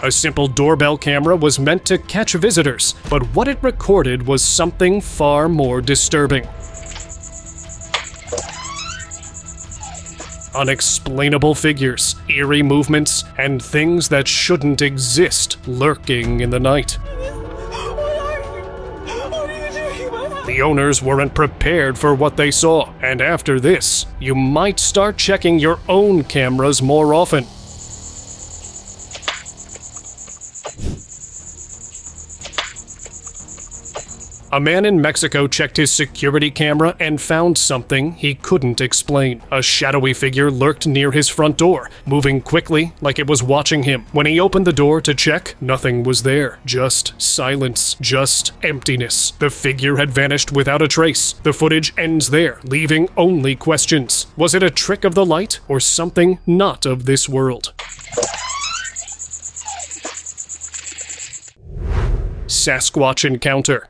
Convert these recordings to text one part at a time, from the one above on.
A simple doorbell camera was meant to catch visitors, but what it recorded was something far more disturbing. Unexplainable figures, eerie movements, and things that shouldn't exist lurking in the night. The owners weren't prepared for what they saw, and after this, you might start checking your own cameras more often. A man in Mexico checked his security camera and found something he couldn't explain. A shadowy figure lurked near his front door, moving quickly like it was watching him. When he opened the door to check, nothing was there. Just silence. Just emptiness. The figure had vanished without a trace. The footage ends there, leaving only questions. Was it a trick of the light or something not of this world? Sasquatch encounter.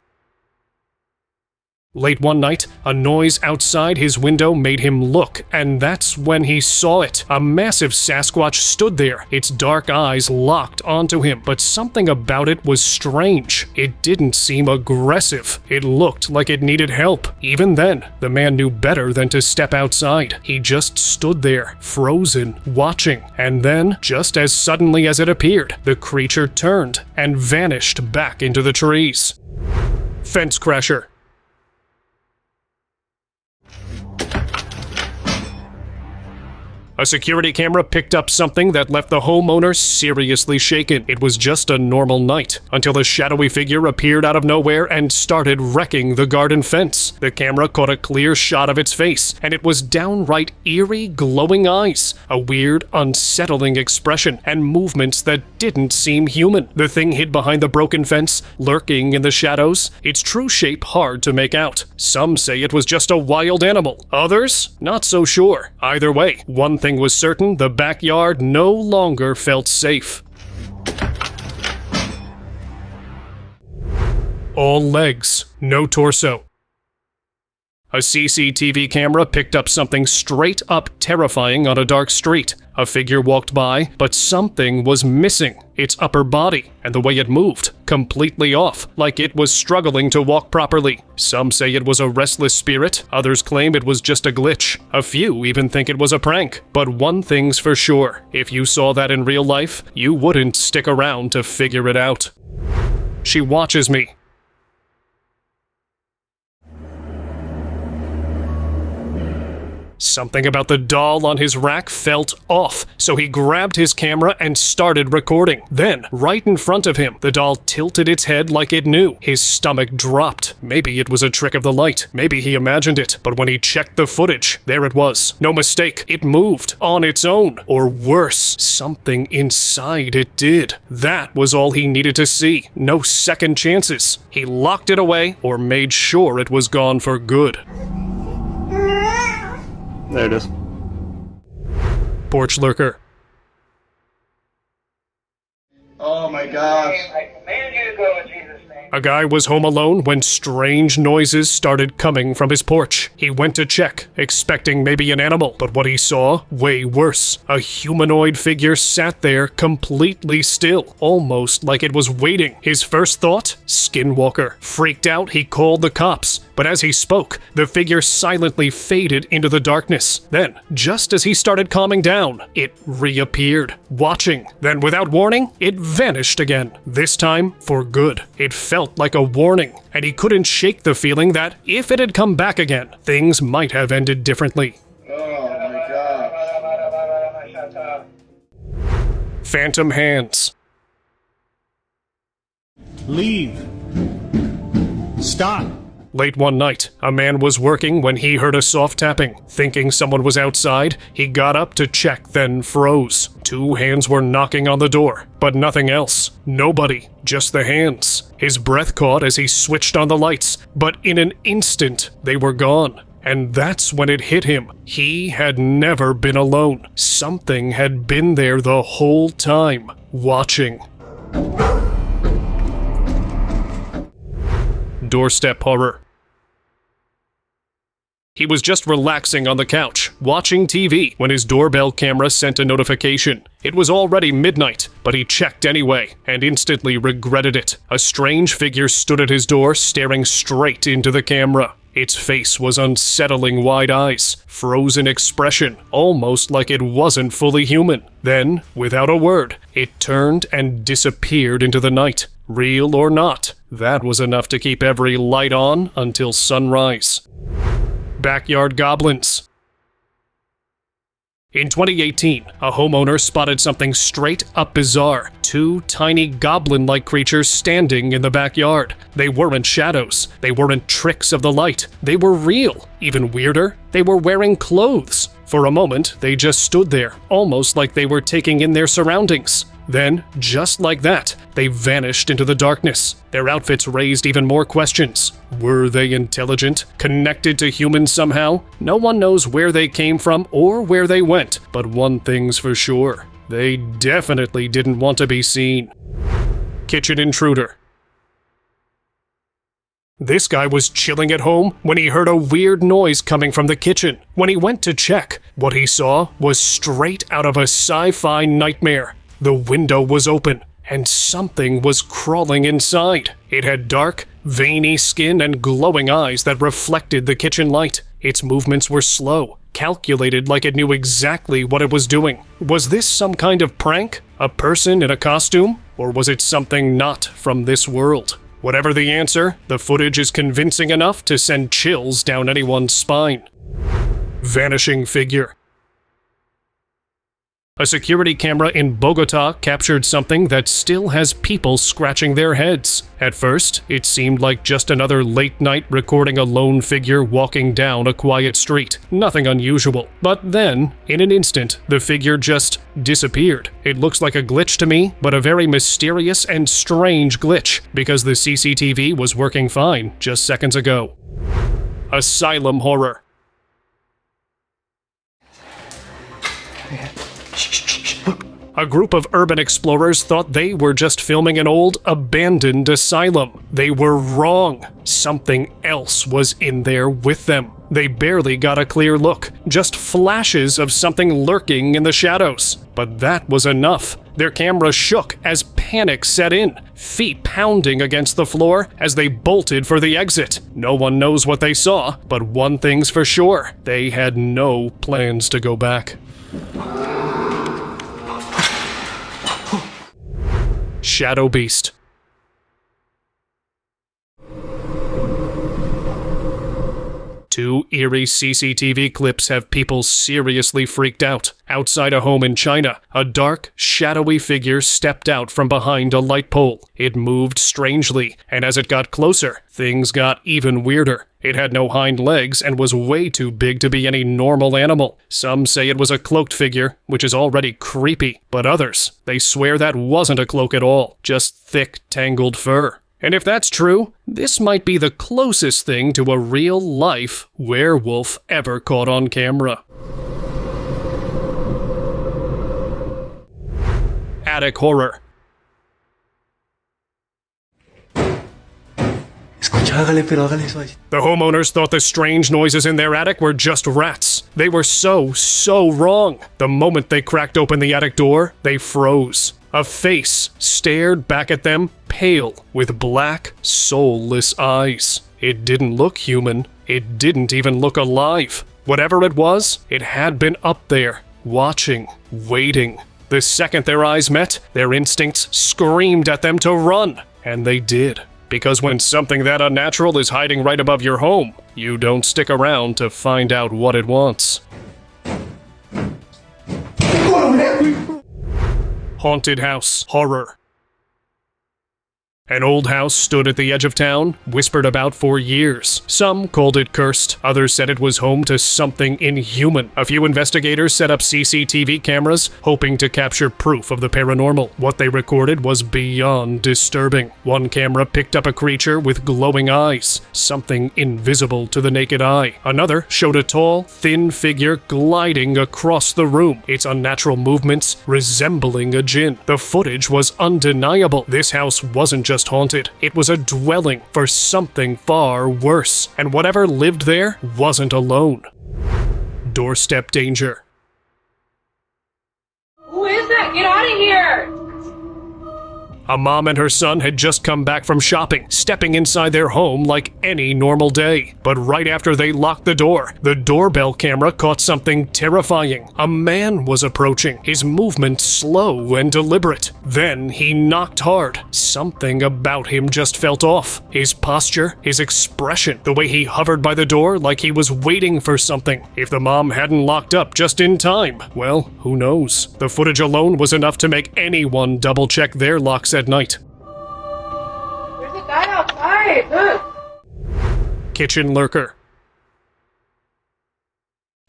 Late one night, a noise outside his window made him look, and that's when he saw it. A massive Sasquatch stood there, its dark eyes locked onto him, but something about it was strange. It didn't seem aggressive. It looked like it needed help. Even then, the man knew better than to step outside. He just stood there, frozen, watching, and then, just as suddenly as it appeared, the creature turned and vanished back into the trees. Fence crasher. A security camera picked up something that left the homeowner seriously shaken. It was just a normal night, until a shadowy figure appeared out of nowhere and started wrecking the garden fence. The camera caught a clear shot of its face, and it was downright eerie, glowing eyes, a weird, unsettling expression, and movements that didn't seem human. The thing hid behind the broken fence, lurking in the shadows, its true shape hard to make out. Some say it was just a wild animal. Others, not so sure. Either way, one thing was certain: the backyard no longer felt safe. All legs, no torso. A CCTV camera picked up something straight up terrifying on a dark street. A figure walked by, but something was missing. Its upper body, and the way it moved, completely off, like it was struggling to walk properly. Some say it was a restless spirit, others claim it was just a glitch. A few even think it was a prank. But one thing's for sure, if you saw that in real life, you wouldn't stick around to figure it out. She watches me. Something about the doll on his rack felt off, so he grabbed his camera and started recording. Then, right in front of him, the doll tilted its head like it knew. His stomach dropped. Maybe it was a trick of the light. Maybe he imagined it. But when he checked the footage, there it was. No mistake. It moved on its own. Or worse, something inside it did. That was all he needed to see. No second chances. He locked it away or made sure it was gone for good. There it is. Porch lurker. Oh my gosh. I command you to go in Jesus' name. A guy was home alone when strange noises started coming from his porch. He went to check, expecting maybe an animal, but what he saw, way worse. A humanoid figure sat there completely still, almost like it was waiting. His first thought? Skinwalker. Freaked out, he called the cops. But as he spoke, the figure silently faded into the darkness. Then, just as he started calming down, it reappeared, watching. Then, without warning, it vanished again. This time, for good. It felt like a warning, and he couldn't shake the feeling that, if it had come back again, things might have ended differently. Oh my gosh. Phantom hands. Leave. Stop. Late one night, a man was working when he heard a soft tapping. Thinking someone was outside, he got up to check, then froze. 2 hands were knocking on the door, but nothing else. Nobody, just the hands. His breath caught as he switched on the lights, but in an instant, they were gone. And that's when it hit him. He had never been alone. Something had been there the whole time, watching. Doorstep horror. He was just relaxing on the couch watching TV, when his doorbell camera sent a notification. It was already midnight, but he checked anyway, and instantly regretted it. A strange figure stood at his door, staring straight into the camera. Its face was unsettling wide eyes, frozen expression, almost like it wasn't fully human. Then, without a word, it turned and disappeared into the night. Real or not, that was enough to keep every light on until sunrise. Backyard goblins. In 2018, a homeowner spotted something straight up bizarre. Two tiny goblin-like creatures standing in the backyard. They weren't shadows. They weren't tricks of the light. They were real. Even weirder, they were wearing clothes. For a moment, they just stood there, almost like they were taking in their surroundings. Then, just like that, they vanished into the darkness. Their outfits raised even more questions. Were they intelligent? Connected to humans somehow? No one knows where they came from or where they went, but one thing's for sure. They definitely didn't want to be seen. Kitchen intruder. This guy was chilling at home when he heard a weird noise coming from the kitchen. When he went to check, what he saw was straight out of a sci-fi nightmare. The window was open, and something was crawling inside. It had dark, veiny skin and glowing eyes that reflected the kitchen light. Its movements were slow, calculated like it knew exactly what it was doing. Was this some kind of prank? A person in a costume? Or was it something not from this world? Whatever the answer, the footage is convincing enough to send chills down anyone's spine. Vanishing figure. A security camera in Bogota captured something that still has people scratching their heads. At first, it seemed like just another late night recording a lone figure walking down a quiet street. Nothing unusual. But then, in an instant, the figure just disappeared. It looks like a glitch to me, but a very mysterious and strange glitch, because the CCTV was working fine just seconds ago. Asylum horror. A group of urban explorers thought they were just filming an old, abandoned asylum. They were wrong. Something else was in there with them. They barely got a clear look, just flashes of something lurking in the shadows. But that was enough. Their camera shook as panic set in, feet pounding against the floor as they bolted for the exit. No one knows what they saw, but one thing's for sure, they had no plans to go back. Shadow Beast. Two eerie CCTV clips have people seriously freaked out. Outside a home in China, a dark, shadowy figure stepped out from behind a light pole. It moved strangely, and as it got closer, things got even weirder. It had no hind legs and was way too big to be any normal animal. Some say it was a cloaked figure, which is already creepy, but others, they swear that wasn't a cloak at all, just thick, tangled fur. And if that's true, this might be the closest thing to a real-life werewolf ever caught on camera. Attic horror. The homeowners thought the strange noises in their attic were just rats. They were so wrong. The moment they cracked open the attic door, they froze. A face stared back at them, pale, with black, soulless eyes. It didn't look human. It didn't even look alive. Whatever it was, it had been up there, watching, waiting. The second their eyes met, their instincts screamed at them to run. And they did. Because when something that unnatural is hiding right above your home, you don't stick around to find out what it wants. Haunted house horror. An old house stood at the edge of town, whispered about for years. Some called it cursed, others said it was home to something inhuman. A few investigators set up CCTV cameras, hoping to capture proof of the paranormal. What they recorded was beyond disturbing. One camera picked up a creature with glowing eyes, something invisible to the naked eye. Another showed a tall, thin figure gliding across the room, its unnatural movements resembling a djinn. The footage was undeniable. This house wasn't just haunted. It was a dwelling for something far worse, and whatever lived there wasn't alone. doorstep danger. Who is that? Get out of here! A mom and her son had just come back from shopping, stepping inside their home like any normal day. But right after they locked the door, the doorbell camera caught something terrifying. A man was approaching, his movement slow and deliberate. Then he knocked hard. Something about him just felt off. His posture, his expression, the way he hovered by the door like he was waiting for something. If the mom hadn't locked up just in time, well, who knows? The footage alone was enough to make anyone double-check their locks at night. There's a guy outside. Look. Kitchen lurker.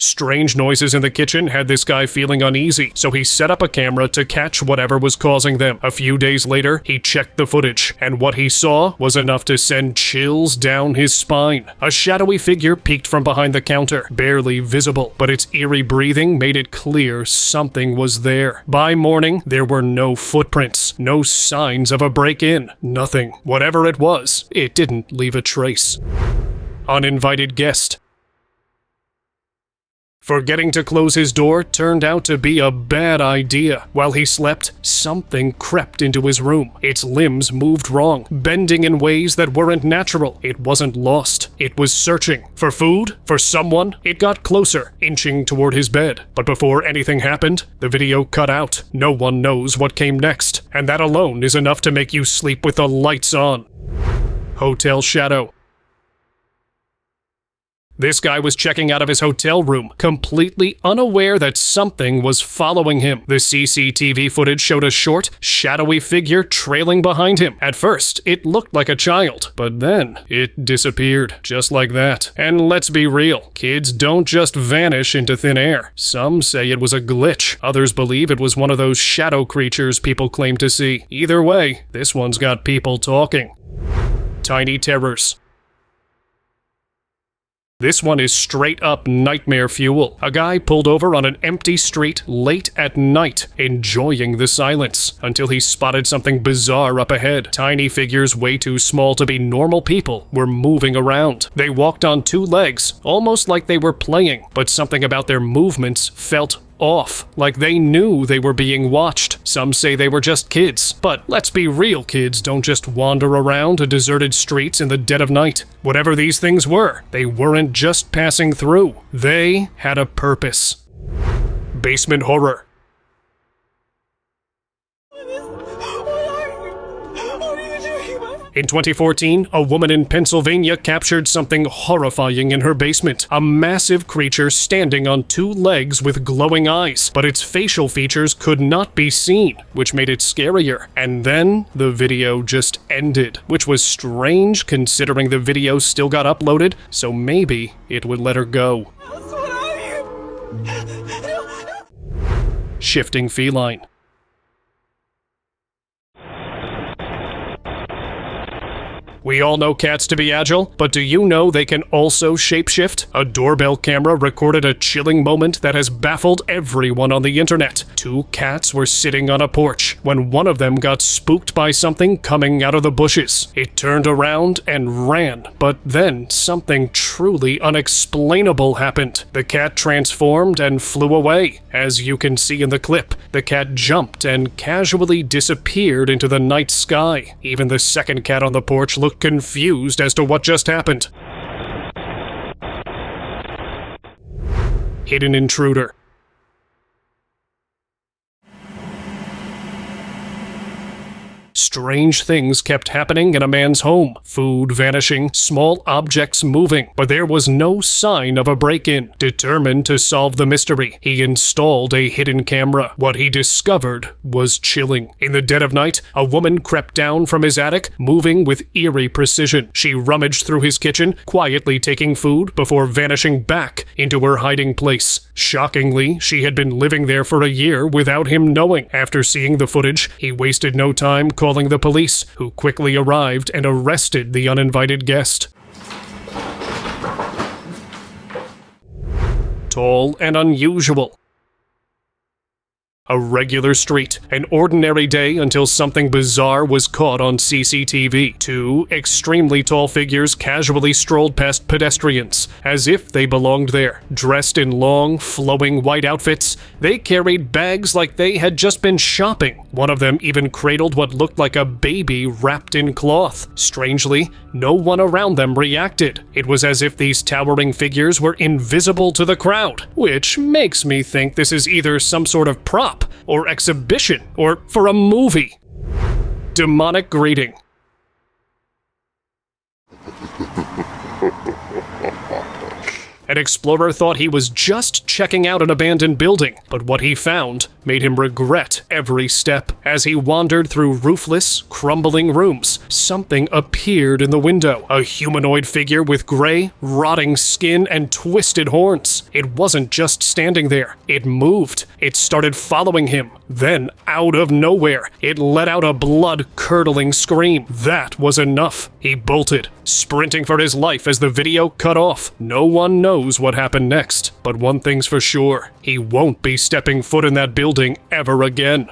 Strange noises in the kitchen had this guy feeling uneasy, so he set up a camera to catch whatever was causing them. A few days later, he checked the footage, and what he saw was enough to send chills down his spine. A shadowy figure peeked from behind the counter, barely visible, but its eerie breathing made it clear something was there. By morning, there were no footprints, no signs of a break-in, nothing. Whatever it was, it didn't leave a trace. Uninvited guest. Forgetting to close his door turned out to be a bad idea. While he slept, something crept into his room. Its limbs moved wrong, bending in ways that weren't natural. It wasn't lost. It was searching. For food? For someone? It got closer, inching toward his bed. But before anything happened, the video cut out. No one knows what came next. And that alone is enough to make you sleep with the lights on. Hotel shadow. This guy was checking out of his hotel room, completely unaware that something was following him. The CCTV footage showed a short, shadowy figure trailing behind him. At first, it looked like a child, but then it disappeared, just like that. And let's be real, kids don't just vanish into thin air. Some say it was a glitch. Others believe it was one of those shadow creatures people claim to see. Either way, this one's got people talking. Tiny terrors. This one is straight up nightmare fuel. A guy pulled over on an empty street late at night, enjoying the silence, until he spotted something bizarre up ahead. Tiny figures way too small to be normal people were moving around. They walked on two legs, almost like they were playing, but something about their movements felt off, like they knew they were being watched. Some say they were just kids, but let's be real, kids don't just wander around deserted streets in the dead of night. Whatever these things were, they weren't just passing through. They had a purpose. Basement horror. In 2014, a woman in Pennsylvania captured something horrifying in her basement. A massive creature standing on two legs with glowing eyes, but its facial features could not be seen, which made it scarier. And then the video just ended, which was strange considering the video still got uploaded, so maybe it would let her go. Shifting feline. We all know cats to be agile, but do you know they can also shapeshift? A doorbell camera recorded a chilling moment that has baffled everyone on the internet. Two cats were sitting on a porch when one of them got spooked by something coming out of the bushes. It turned around and ran, but then something truly unexplainable happened. The cat transformed and flew away. As you can see in the clip, the cat jumped and casually disappeared into the night sky. Even the second cat on the porch looked confused as to what just happened. Hidden intruder. Strange things kept happening in a man's home. Food vanishing, small objects moving, but there was no sign of a break-in. Determined to solve the mystery, he installed a hidden camera. What he discovered was chilling. In the dead of night, a woman crept down from his attic, moving with eerie precision. She rummaged through his kitchen, quietly taking food before vanishing back into her hiding place. Shockingly, she had been living there for a year without him knowing. After seeing the footage, he wasted no time calling the police, who quickly arrived and arrested the uninvited guest. Tall and unusual. A regular street, an ordinary day until something bizarre was caught on CCTV. Two extremely tall figures casually strolled past pedestrians, as if they belonged there. Dressed in long, flowing white outfits, they carried bags like they had just been shopping. One of them even cradled what looked like a baby wrapped in cloth. Strangely, no one around them reacted. It was as if these towering figures were invisible to the crowd, which makes me think this is either some sort of prop, or exhibition, or for a movie. Demonic greeting. An explorer thought he was just checking out an abandoned building, but what he found made him regret every step. As he wandered through roofless, crumbling rooms, something appeared in the window. A humanoid figure with gray, rotting skin and twisted horns. It wasn't just standing there. It moved. It started following him. Then, out of nowhere, it let out a blood-curdling scream. That was enough. He bolted, sprinting for his life as the video cut off. No one knows what happened next, but one thing's for sure. He won't be stepping foot in that building ever again.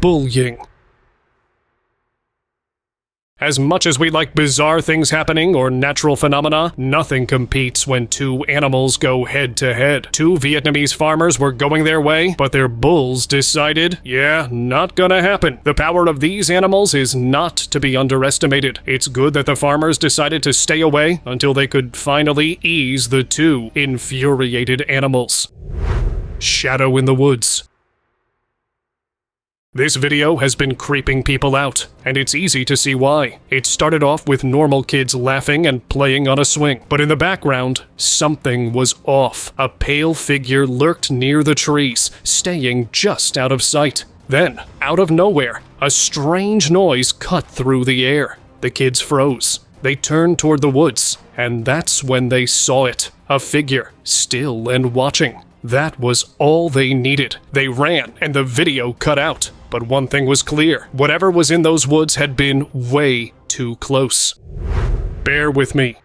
Bullying. As much as we like bizarre things happening or natural phenomena, nothing competes when two animals go head-to-head. Two Vietnamese farmers were going their way, but their bulls decided, yeah, not gonna happen. The power of these animals is not to be underestimated. It's good that the farmers decided to stay away until they could finally ease the two infuriated animals. Shadow in the woods. This video has been creeping people out, and it's easy to see why. It started off with normal kids laughing and playing on a swing, but in the background, something was off. A pale figure lurked near the trees, staying just out of sight. Then, out of nowhere, a strange noise cut through the air. The kids froze. They turned toward the woods, and that's when they saw it. A figure, still and watching. That was all they needed. They ran, and the video cut out. But one thing was clear. Whatever was in those woods had been way too close. Bear with me.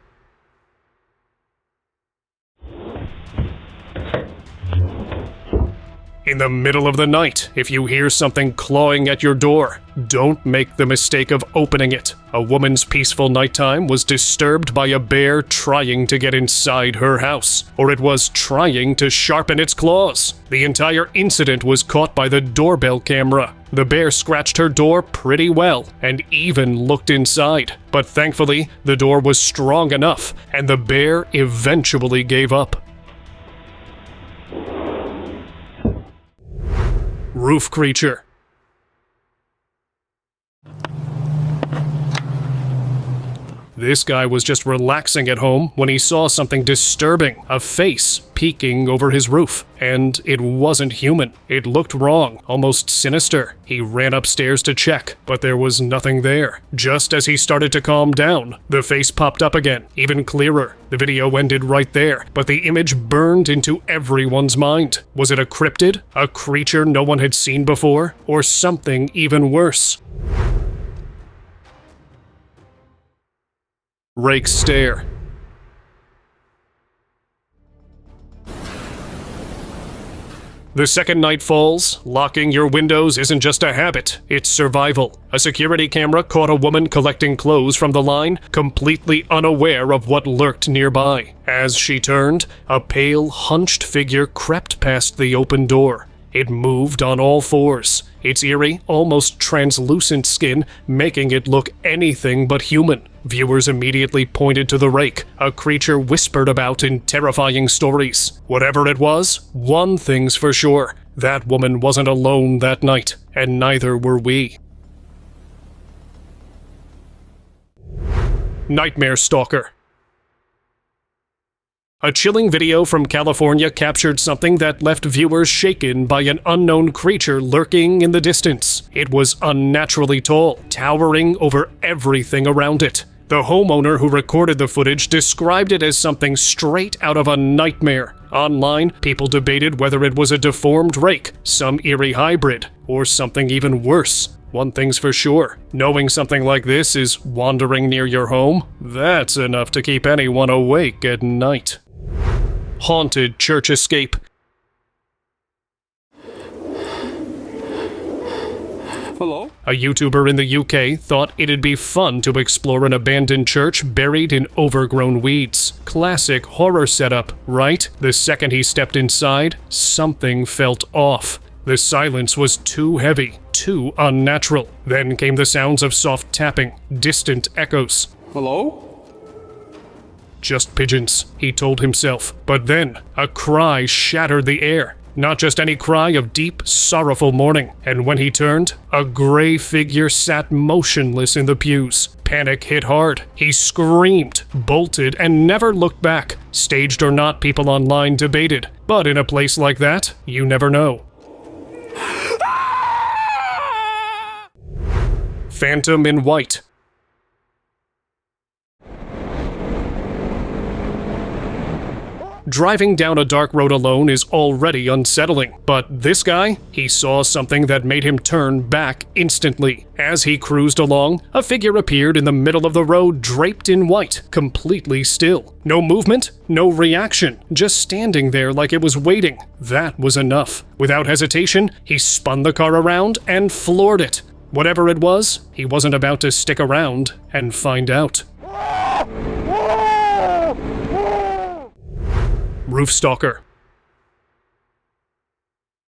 In the middle of the night, if you hear something clawing at your door, don't make the mistake of opening it. A woman's peaceful nighttime was disturbed by a bear trying to get inside her house, or it was trying to sharpen its claws. The entire incident was caught by the doorbell camera. The bear scratched her door pretty well, and even looked inside. But thankfully, the door was strong enough, and the bear eventually gave up. Roof creature. This guy was just relaxing at home when he saw something disturbing, a face peeking over his roof. And it wasn't human. It looked wrong, almost sinister. He ran upstairs to check, but there was nothing there. Just as he started to calm down, the face popped up again, even clearer. The video ended right there, but the image burned into everyone's mind. Was it a cryptid? A creature no one had seen before? Or something even worse? Rake's stare. The second night falls, locking your windows isn't just a habit, it's survival. A security camera caught a woman collecting clothes from the line, completely unaware of what lurked nearby. As she turned, a pale, hunched figure crept past the open door. It moved on all fours, its eerie, almost translucent skin making it look anything but human. Viewers immediately pointed to the Rake, a creature whispered about in terrifying stories. Whatever it was, one thing's for sure. That woman wasn't alone that night, and neither were we. Nightmare Stalker. A chilling video from California captured something that left viewers shaken by an unknown creature lurking in the distance. It was unnaturally tall, towering over everything around it. The homeowner who recorded the footage described it as something straight out of a nightmare. Online, people debated whether it was a deformed Rake, some eerie hybrid, or something even worse. One thing's for sure, knowing something like this is wandering near your home, that's enough to keep anyone awake at night. haunted church escape. Hello? A YouTuber in the UK thought it'd be fun to explore an abandoned church buried in overgrown weeds. Classic horror setup, right? The second he stepped inside, something felt off. The silence was too heavy, too unnatural. Then came the sounds of soft tapping, distant echoes. Hello? Just pigeons, he told himself. But then, a cry shattered the air. Not just any cry of deep, sorrowful mourning. And when he turned, a gray figure sat motionless in the pews. Panic hit hard. He screamed, bolted, and never looked back. Staged or not, people online debated. But in a place like that, you never know. Phantom in White. Driving down a dark road alone is already unsettling, but this guy, he saw something that made him turn back instantly. As he cruised along, a figure appeared in the middle of the road draped in white, completely still. No movement, no reaction, just standing there like it was waiting. That was enough. Without hesitation, he spun the car around and floored it. Whatever it was, he wasn't about to stick around and find out. Roof stalker.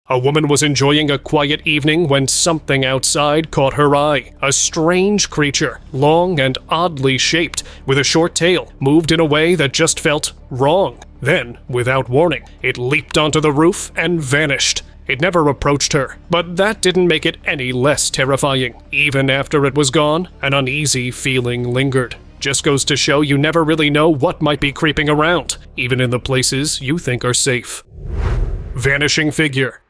A woman was enjoying a quiet evening when something outside caught her eye. A strange creature, long and oddly shaped, with a short tail, moved in a way that just felt wrong. Then, without warning, it leaped onto the roof and vanished. It never approached her, but that didn't make it any less terrifying. Even after it was gone, an uneasy feeling lingered. Just goes to show you never really know what might be creeping around, even in the places you think are safe. Vanishing figure.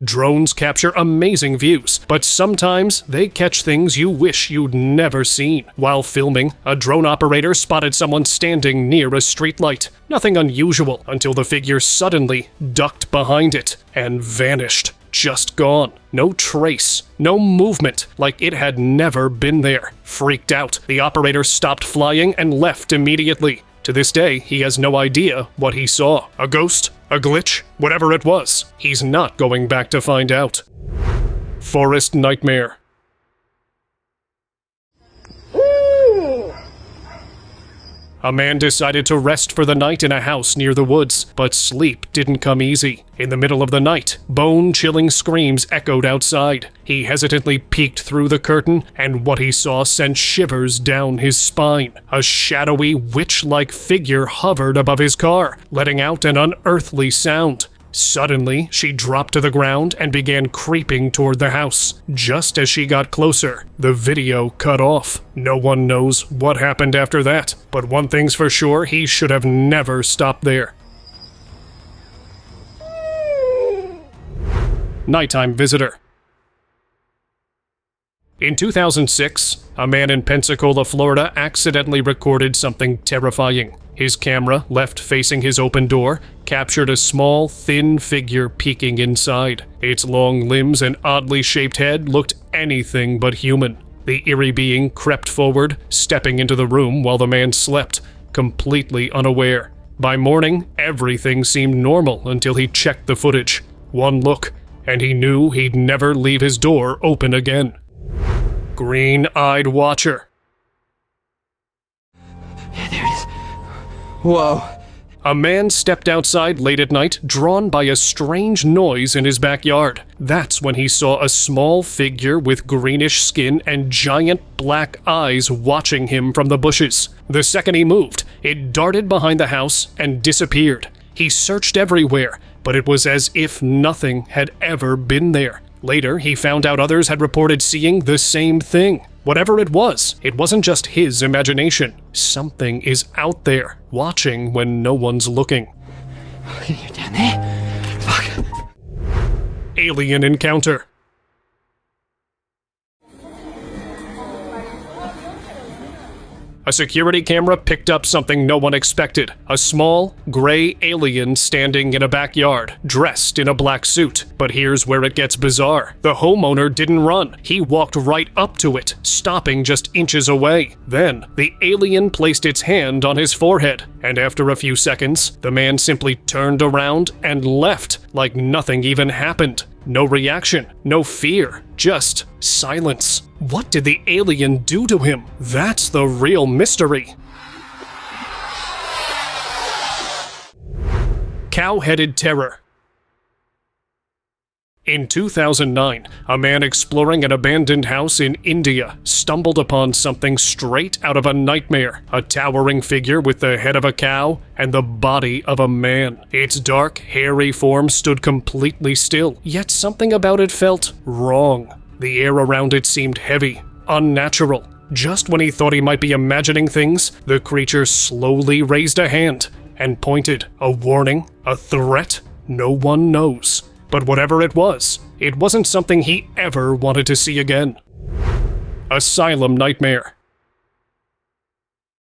Drones capture amazing views, but sometimes they catch things you wish you'd never seen. While filming, a drone operator spotted someone standing near a streetlight. Nothing unusual until the figure suddenly ducked behind it and vanished. Just gone. No trace. No movement, like it had never been there. Freaked out, the operator stopped flying and left immediately. To this day, he has no idea what he saw. A ghost? A glitch? Whatever it was, he's not going back to find out. Forest nightmare. A man decided to rest for the night in a house near the woods, but sleep didn't come easy. In the middle of the night, bone-chilling screams echoed outside. He hesitantly peeked through the curtain, and what he saw sent shivers down his spine. A shadowy, witch-like figure hovered above his car, letting out an unearthly sound. Suddenly, she dropped to the ground and began creeping toward the house. Just as she got closer, the video cut off. No one knows what happened after that, but one thing's for sure, he should have never stopped there. Nighttime visitor. In 2006, a man in Pensacola, Florida accidentally recorded something terrifying. His camera, left facing his open door, captured a small, thin figure peeking inside. Its long limbs and oddly shaped head looked anything but human. The eerie being crept forward, stepping into the room while the man slept, completely unaware. By morning, everything seemed normal until he checked the footage. One look, and he knew he'd never leave his door open again. Green-eyed watcher. Yeah, there it is. Whoa. A man stepped outside late at night, drawn by a strange noise in his backyard. That's when he saw a small figure with greenish skin and giant black eyes watching him from the bushes. The second he moved, it darted behind the house and disappeared. He searched everywhere, but it was as if nothing had ever been there. Later, he found out others had reported seeing the same thing. Whatever it wasn't just his imagination. Something is out there, watching when no one's looking. You're down there? Fuck. Alien encounter. A security camera picked up something no one expected. A small, gray alien standing in a backyard, dressed in a black suit. But here's where it gets bizarre. The homeowner didn't run. He walked right up to it, stopping just inches away. Then, the alien placed its hand on his forehead, and after a few seconds, the man simply turned around and left, like nothing even happened. No reaction, no fear, just silence. What did the alien do to him? That's the real mystery. Cow-headed terror. In 2009, a man exploring an abandoned house in India stumbled upon something straight out of a nightmare. A towering figure with the head of a cow and the body of a man. Its dark, hairy form stood completely still, yet something about it felt wrong. The air around it seemed heavy, unnatural. Just when he thought he might be imagining things, the creature slowly raised a hand and pointed. A warning? A threat? No one knows. But whatever it wasn't something he ever wanted to see again. Asylum nightmare.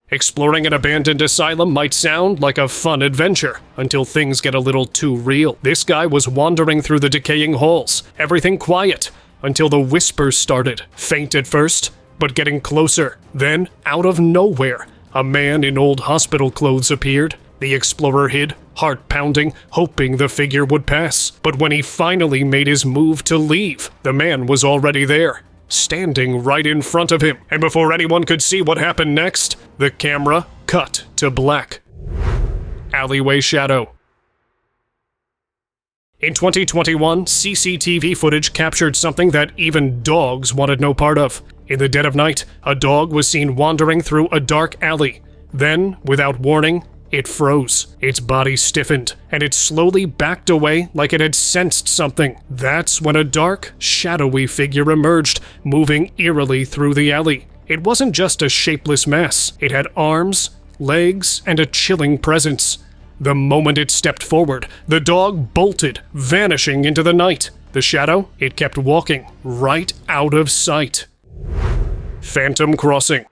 Exploring an abandoned asylum might sound like a fun adventure, until things get a little too real. This guy was wandering through the decaying halls, everything quiet, until the whispers started, faint at first, but getting closer. Then, out of nowhere, a man in old hospital clothes appeared. The explorer hid, heart pounding, hoping the figure would pass. But when he finally made his move to leave, the man was already there, standing right in front of him. And before anyone could see what happened next, the camera cut to black. Alleyway shadow. In 2021, CCTV footage captured something that even dogs wanted no part of. In the dead of night, a dog was seen wandering through a dark alley. Then, without warning, it froze. Its body stiffened, and it slowly backed away like it had sensed something. That's when a dark, shadowy figure emerged, moving eerily through the alley. It wasn't just a shapeless mass. It had arms, legs, and a chilling presence. The moment it stepped forward, the dog bolted, vanishing into the night. The shadow, it kept walking, right out of sight. Phantom crossing.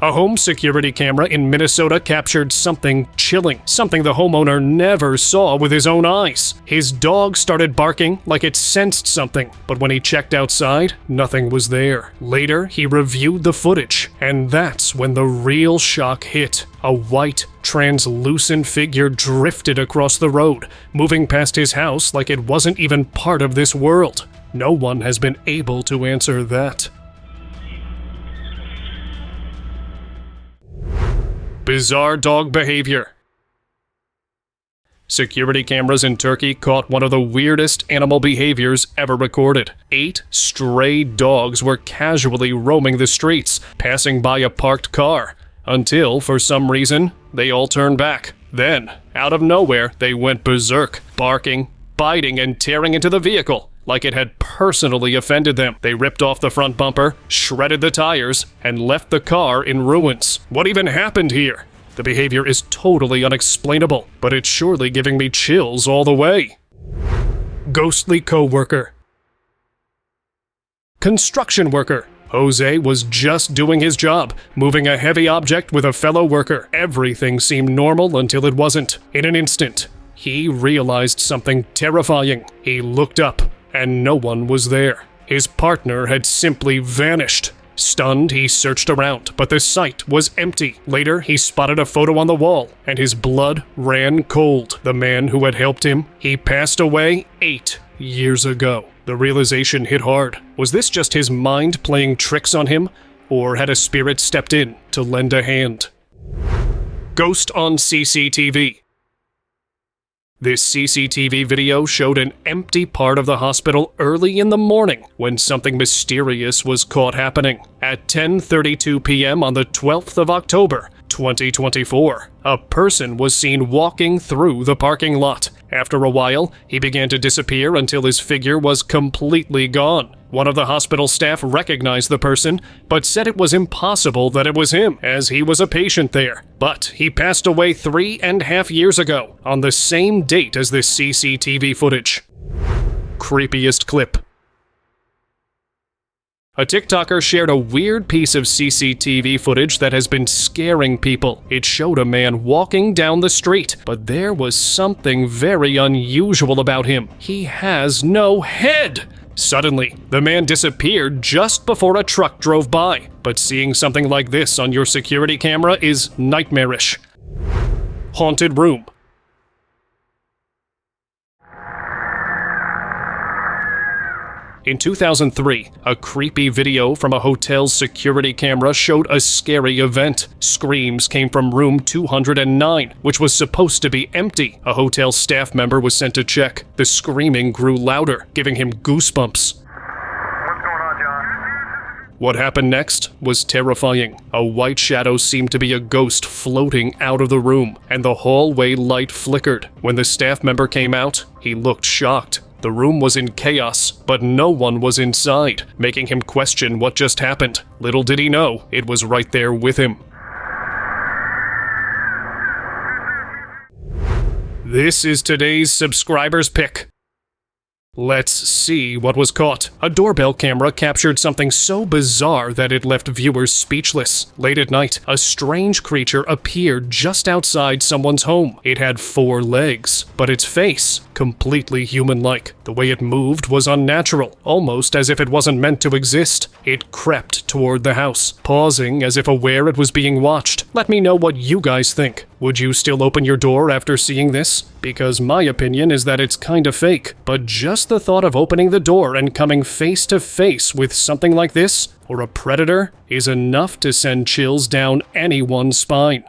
A home security camera in Minnesota captured something chilling, something the homeowner never saw with his own eyes. His dog started barking like it sensed something, but when he checked outside, nothing was there. Later, he reviewed the footage, and that's when the real shock hit. A white, translucent figure drifted across the road, moving past his house like it wasn't even part of this world. No one has been able to answer that. Bizarre dog behavior. Security cameras in Turkey caught one of the weirdest animal behaviors ever recorded. 8 stray dogs were casually roaming the streets, passing by a parked car, until, for some reason, they all turned back. Then, out of nowhere, they went berserk, barking, biting, and tearing into the vehicle, like it had personally offended them. They ripped off the front bumper, shredded the tires, and left the car in ruins. What even happened here? The behavior is totally unexplainable, but it's surely giving me chills all the way. Ghostly coworker. Construction worker. Jose was just doing his job, moving a heavy object with a fellow worker. Everything seemed normal until it wasn't. In an instant, he realized something terrifying. He looked up, and no one was there. His partner had simply vanished. Stunned, he searched around, but the site was empty. Later, he spotted a photo on the wall, and his blood ran cold. The man who had helped him, he passed away 8 years ago. The realization hit hard. Was this just his mind playing tricks on him, or had a spirit stepped in to lend a hand? Ghost on CCTV. This CCTV video showed an empty part of the hospital early in the morning when something mysterious was caught happening. At 10:32 p.m. on the 12th of October, 2024, a person was seen walking through the parking lot. After a while, he began to disappear until his figure was completely gone. One of the hospital staff recognized the person, but said it was impossible that it was him, as he was a patient there. But he passed away 3.5 years ago, on the same date as this CCTV footage. Creepiest clip. A TikToker shared a weird piece of CCTV footage that has been scaring people. It showed a man walking down the street, but there was something very unusual about him. He has no head! Suddenly, the man disappeared just before a truck drove by. But seeing something like this on your security camera is nightmarish. Haunted room. In 2003, a creepy video from a hotel's security camera showed a scary event. Screams came from room 209, which was supposed to be empty. A hotel staff member was sent to check. The screaming grew louder, giving him goosebumps. What's going on, John? What happened next was terrifying. A white shadow seemed to be a ghost floating out of the room, and the hallway light flickered. When the staff member came out, he looked shocked. The room was in chaos, but no one was inside, making him question what just happened. Little did he know, it was right there with him. This is today's subscriber's pick. Let's see what was caught. A doorbell camera captured something so bizarre that it left viewers speechless. Late at night, a strange creature appeared just outside someone's home. It had 4 legs, but its face, completely human-like. The way it moved was unnatural, almost as if it wasn't meant to exist. It crept toward the house, pausing as if aware it was being watched. Let me know what you guys think. Would you still open your door after seeing this? Because my opinion is that it's kinda fake, but just the thought of opening the door and coming face to face with something like this, or a predator, is enough to send chills down anyone's spine.